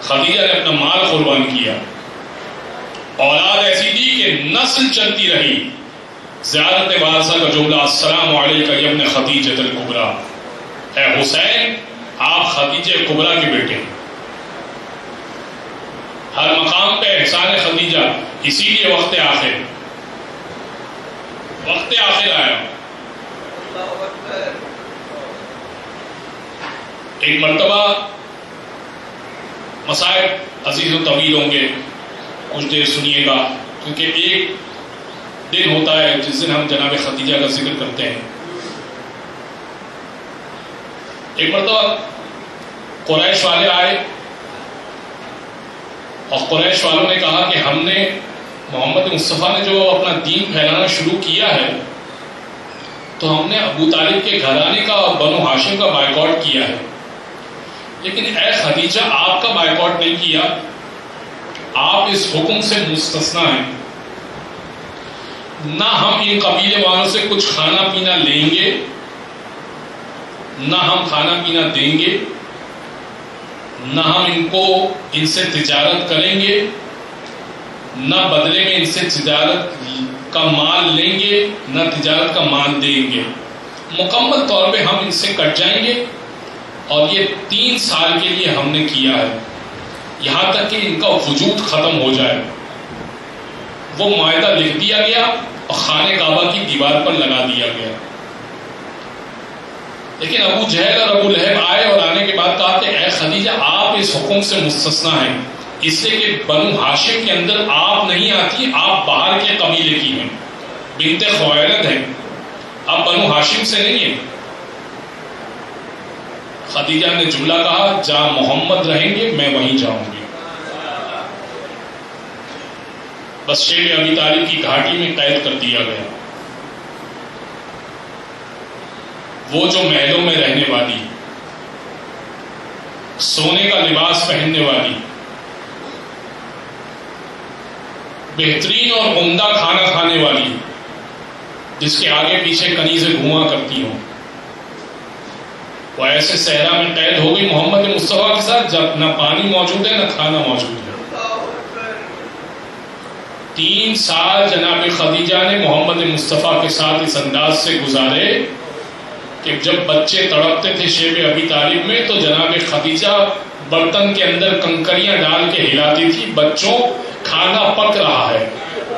خدیجہ نے اپنا مال قربان کیا، اولاد ایسی دی کہ نسل چلتی رہی۔ زیارت وارثہ کا جملہ السلام علیکہ یا ابن خدیجہ الکبریٰ، اے حسین آپ خدیجہ کبریٰ کے بیٹے ہیں۔ ہر مقام پہ احسان خدیجہ، اسی لیے وقت آخر آیا۔ ایک مرتبہ مسائب عزیز و طویل ہوں گے، کچھ دیر سنیے گا، کیونکہ ایک دن ہوتا ہے جس دن ہم جناب خدیجہ کا ذکر کرتے ہیں۔ ایک مرتبہ قریش والے آئے اور قریش والوں نے کہا کہ ہم نے محمد مصطفیٰ نے جو اپنا دین پھیلانا شروع کیا ہے تو ہم نے ابو طالب کے گھرانے کا اور بنو ہاشم کا بائیکاٹ کیا ہے، لیکن اے خدیجہ آپ کا بائیکاٹ نہیں کیا، آپ اس حکم سے مستثنا ہیں، نہ ہم ان قبیلے والوں سے کچھ کھانا پینا لیں گے، نہ ہم کھانا پینا دیں گے، نہ ہم ان سے تجارت کریں گے، نہ بدلے میں ان سے تجارت کا مال لیں گے، نہ تجارت کا مال دیں گے، مکمل طور پہ ہم ان سے کٹ جائیں گے، اور یہ 3 سال کے لیے ہم نے کیا ہے، یہاں تک کہ ان کا وجود ختم ہو جائے۔ وہ معاہدہ لکھ دیا گیا اور خانہ کعبہ کی دیوار پر لگا دیا گیا۔ لیکن ابو جہل اور ابو لہب آئے اور آنے کے بعد کہا کہ اے خدیجہ آپ اس حکم سے مستثنا ہیں، اس لیے کہ بنو ہاشم کے اندر آپ نہیں آتی، آپ باہر کے قبیلے کی ہیں، بنت خویلد ہیں، آپ بنو ہاشم سے نہیں ہیں۔ خدیجہ نے جملہ کہا جہاں محمد رہیں گے میں وہیں جاؤں گی۔ بس شیب ابی طالب کی گھاٹی میں قید کر دیا گیا۔ وہ جو محلوں میں رہنے والی، سونے کا لباس پہننے والی، بہترین اور عمدہ کھانا کھانے والی، جس کے آگے پیچھے کنیزیں گھما کرتی ہوں، وہ ایسے صحرا میں قید ہو گئی محمد مصطفیٰ کے ساتھ جب نہ پانی موجود ہے نہ کھانا موجود ہے۔ 3 سال جناب خدیجہ نے محمد مصطفیٰ کے ساتھ اس انداز سے گزارے کہ جب بچے تڑپتے تھے شیب ابی طالب میں تو جناب خدیجہ برتن کے اندر کنکریاں ڈال کے ہلاتی تھی، بچوں کھانا پک رہا ہے،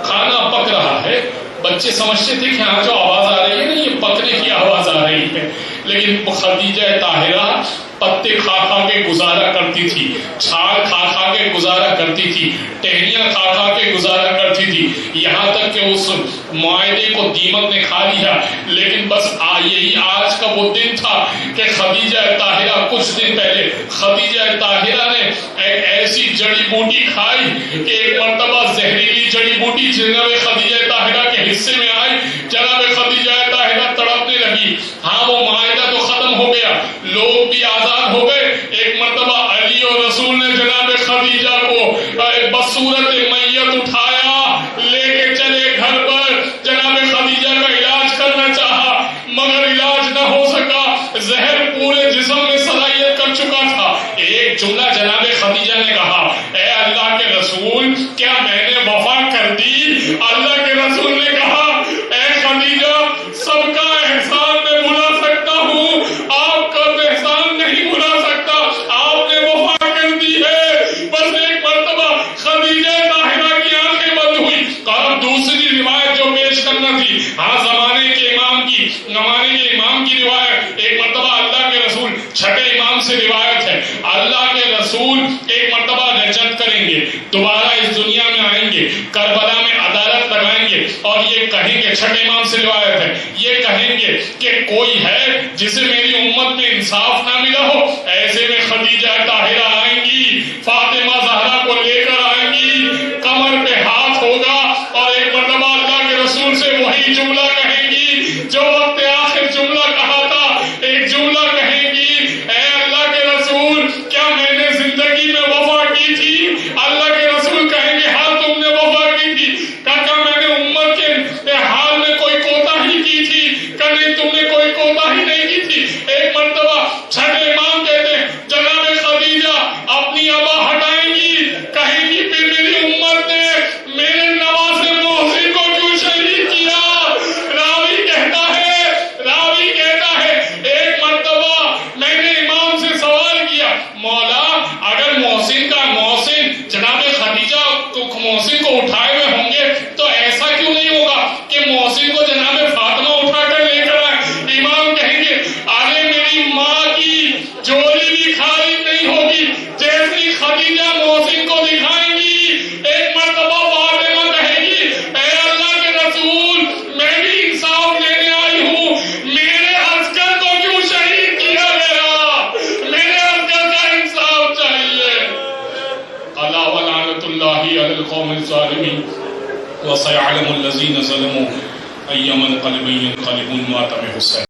کھانا پک رہا ہے۔ بچے سمجھتے تھے کہ ہاں جو آواز آ رہی ہے نا یہ پکنے کی آواز آ رہی ہے، لیکن خدیجہ طاہرہ پتے کھا کھا کے گزارا کرتی تھی، چھال کھا کھا کے گزارا کرتی تھی، ٹہنیاں کھا کھا کے گزارا کرتی تھی، یہاں تک کہ اس معاہدے کو دیمک نے کھا لیا۔ لیکن بس یہی آج کا وہ دن تھا کہ خدیجہ طاہرہ کچھ دن پہلے خدیجہ طاہرہ نے ایک ایسی جڑی بوٹی کھائی کہ ایک مرتبہ زہریلی جڑی بوٹی جناب خدیجہ طاہرہ کے حصے میں آئی، جناب خدیجہ طاہرہ تڑپنے لگی۔ ہاں وہ معاہدہ تو ختم ہو گیا، لوگ بھی آزاد ہو گئے۔ ایک مرتبہ علی اور رسول نے جناب خدیجہ کو بصورت میت اٹھایا، لے کے چلے گھر پر، جناب خدیجہ کا علاج کرنا چاہا مگر علاج نہ ہو سکا، زہر پورے جسم میں صلاحیت کر چکا تھا۔ ایک جملہ جناب خدیجہ نے کہا اے اللہ کے رسول کیا میں نے وفا کر دی؟ اللہ کے رسول نے کہا اے خدیجہ سب کا احسان میں بھلا سکتا ہوں، آپ کا احسان نہیں بھلا سکتا، آپ نے وفا کر دی ہے۔ بس ایک مرتبہ خدیجہ طاہرہ کی آنکھیں بند ہوئی۔ اور دوسری روایت جو پیش کرنا تھی، ہاں زمانے کے امام کی روایت، ایک مرتبہ اللہ کے رسول، چھٹے امام سے روایت ہے، اللہ کے رسول ایک مرتبہ رجعت کریں گے، دوبارہ اس دنیا میں آئیں گے، کربلا میں عدالت لگائیں گے اور یہ کہیں گے، چھٹے امام سے روایت ہے، یہ کہیں گے کہ کوئی ہے جسے میری امت میں انصاف نہ ملا ہو، ایسے میں خدیجہ طاہرہ آئیں گی، فاطمہ زہرا کو لے کر آئیں گی، کمر پہ ہاتھ ہوگا اور ایک مرتبہ اللہ کے رسول سے وہی جملہ کہیں گی جو وقت آخر جملہ کہا تھا، ایک جملہ کہیں گی اے اللہ کے رسول کیا میں نے زندگی میں وفا کی تھی؟ اللہ کے رسول کہیں گے ہاں تم نے وفا کی تھی۔ کہا میں نے امت کے حال میں کوئی کوتاہی کی تھی؟ کہ نہیں تم نے کوئی کوتاہی نہیں کی تھی۔ ایک مرتبہ چھٹے امام کہتے ہیں جناب خدیجہ وسيعلم الذين ظلموا أي منقلب ينقلبون ماتم حسین.